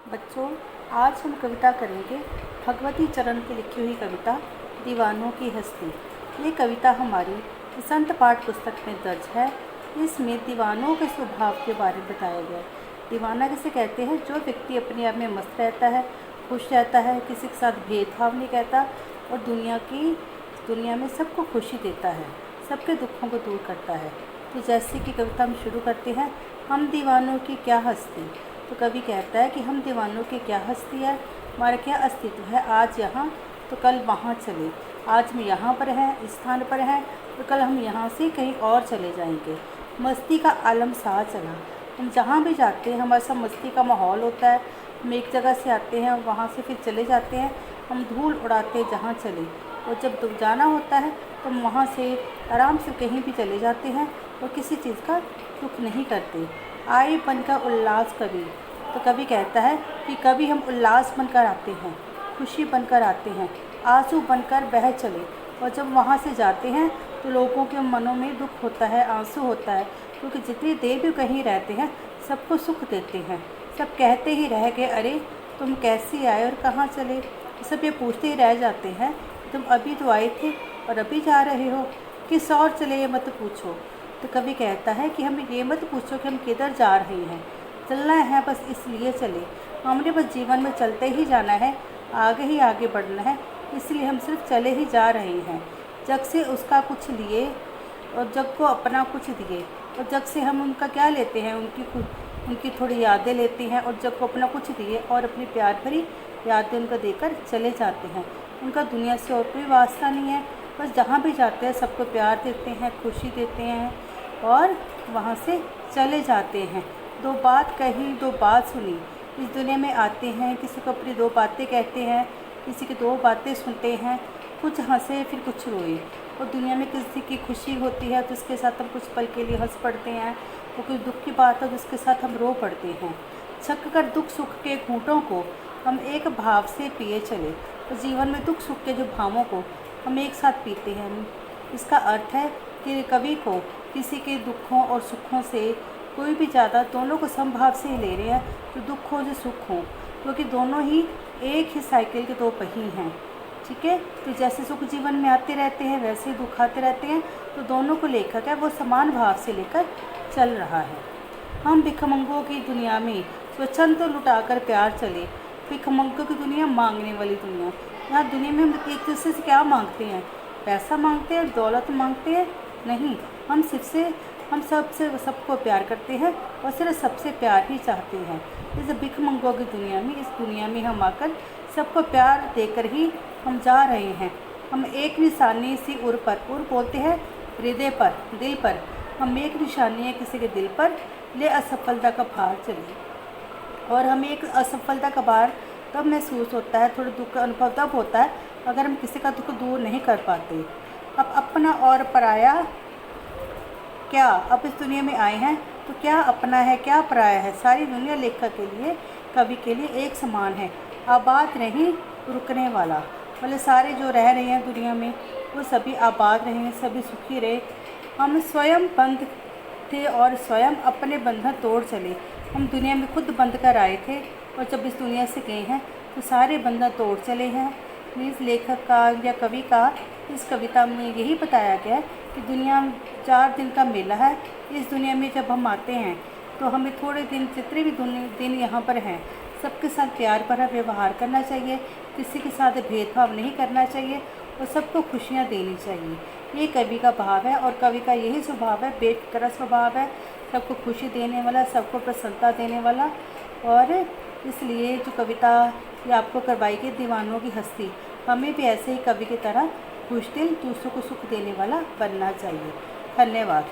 बच्चों, आज हम कविता करेंगे भगवती चरण की लिखी हुई कविता दीवानों की हस्ती। ये कविता हमारी संत पाठ पुस्तक में दर्ज है। इसमें दीवानों के स्वभाव के बारे में बताया गया है। दीवाना किसे कहते हैं? जो व्यक्ति अपने आप में मस्त रहता है, खुश रहता है, किसी के साथ भेदभाव नहीं करता और दुनिया में सबको खुशी देता है, सबके दुखों को दूर करता है। तो जैसे कि कविता हम शुरू करते हैं, हम दीवानों की क्या हस्ती। तो कवि कहता है कि हम दीवानों की क्या हस्ती है, हमारा क्या अस्तित्व है। आज यहाँ तो कल वहाँ चले, आज हम यहाँ पर हैं, इस स्थान पर हैं, तो कल हम यहाँ से कहीं और चले जाएंगे। मस्ती का आलम सा चला, हम जहाँ भी जाते हैं हमारे साथ मस्ती का माहौल होता है। हम एक जगह से आते हैं, वहाँ से फिर चले जाते हैं, हम धूल उड़ाते जहाँ चले। और जब जाना होता है तो हम वहाँ से आराम से कहीं भी चले जाते हैं और किसी चीज़ का दुख नहीं करते। आए बनकर उल्लास कवि। तो कवि कहता है कि कभी हम उल्लास बनकर आते हैं, खुशी बनकर आते हैं, आंसू बनकर बह चले। और जब वहाँ से जाते हैं तो लोगों के मनों में दुख होता है, आंसू होता है, क्योंकि जितनी देर भी कहीं रहते हैं सबको सुख देते हैं। सब कहते ही रह गए, अरे तुम कैसे आए और कहाँ चले। सब ये पूछते ही रह जाते हैं, तुम अभी तो आए थे और अभी जा रहे हो, किस और चले ये मत पूछो। तो कवि कहता है कि हमें ये मत पूछो कि हम किधर जा रहे हैं, चलना है बस इसलिए चले। हमने बस जीवन में चलते ही जाना है, आगे ही आगे बढ़ना है, इसलिए हम सिर्फ चले ही जा रहे हैं। जग से उसका कुछ लिए और जग को अपना कुछ दिए। और जग से हम उनका क्या लेते हैं, उनकी थोड़ी यादें लेते हैं और जग को अपना कुछ दिए और अपनी प्यार भरी यादें उनको देकर चले जाते हैं। उनका दुनिया से और कोई वास्ता नहीं है, बस जहाँ भी जाते हैं सबको प्यार देते हैं, खुशी देते हैं और वहाँ से चले जाते हैं। दो बात कही, दो बात सुनी, इस दुनिया में आते हैं, किसी को अपनी दो बातें कहते हैं, किसी की दो बातें सुनते हैं, कुछ हंसे फिर कुछ रोए। और दुनिया में किसी की खुशी होती है तो उसके साथ हम कुछ पल के लिए हंस पड़ते हैं, और कुछ दुख की बात है तो उसके साथ हम रो पड़ते हैं। छक कर दुख सुख के घूंटों को हम एक भाव से पिए चले। तो जीवन में दुख सुख के जो भावों को हम एक साथ पीते हैं। इसका अर्थ है कि कवि को किसी के दुखों और सुखों से कोई भी ज़्यादा, दोनों को समभाव से ही ले रहे हैं, जो दुख हो जो सुख हो, क्योंकि दोनों ही एक ही साइकिल के दो पहिए हैं। ठीक है, तो जैसे सुख जीवन में आते रहते हैं वैसे ही दुख आते रहते हैं, तो दोनों को लेखक है वो समान भाव से लेकर चल रहा है। हम भिखमंगों की दुनिया में स्वच्छंद लुटा कर प्यार चले। भिखमंगों की दुनिया, मांगने वाली दुनिया। यहाँ दुनिया में हम एक दूसरे से क्या मांगते हैं? पैसा मांगते हैं, दौलत मांगते हैं? नहीं, हम सबको प्यार करते हैं और सिर्फ सबसे प्यार ही चाहते हैं। इस भिखमंगों की दुनिया में, इस दुनिया में हम आकर सबको प्यार देकर ही हम जा रहे हैं। हम एक निशानी सी उर बोलते हैं हृदय पर, दिल पर। हम एक निशानी है किसी के दिल पर, ले असफलता का भार चले। और हमें एक असफलता का भार तब महसूस होता है, थोड़ा दुख का अनुभव तब होता है अगर हम किसी का दुख दूर नहीं कर पाते। अब अपना और पराया क्या, अब इस दुनिया में आए हैं तो क्या अपना है क्या पराया है। सारी दुनिया लेखक के लिए, कवि के लिए एक समान है। आबाद नहीं रुकने वाला, मतलब सारे जो रह रहे हैं दुनिया में वो सभी आबाद रहे, सभी सुखी रहे। हम स्वयं बंद थे और स्वयं अपने बंधन तोड़ चले। हम दुनिया में खुद बंध कर आए थे और जब इस दुनिया से गए हैं तो सारे बंधन तोड़ चले हैं। इस लेखक का या कवि का इस कविता में यही बताया गया है कि दुनिया 4 दिन का मेला है। इस दुनिया में जब हम आते हैं तो हमें थोड़े दिन, जितने भी दिन यहाँ पर हैं, सबके साथ प्यार भरा व्यवहार करना चाहिए, किसी के साथ भेदभाव नहीं करना चाहिए और सबको खुशियाँ देनी चाहिए। ये कवि का भाव है और कवि का यही स्वभाव है, बेफिक्र स्वभाव है, सबको खुशी देने वाला, सबको प्रसन्नता देने वाला। और इसलिए जो कविता ये आपको करवाई गई दीवानों की हस्ती, हमें भी ऐसे ही कवि की तरह खुश दिल, दूसरों को सुख देने वाला बनना चाहिए। धन्यवाद।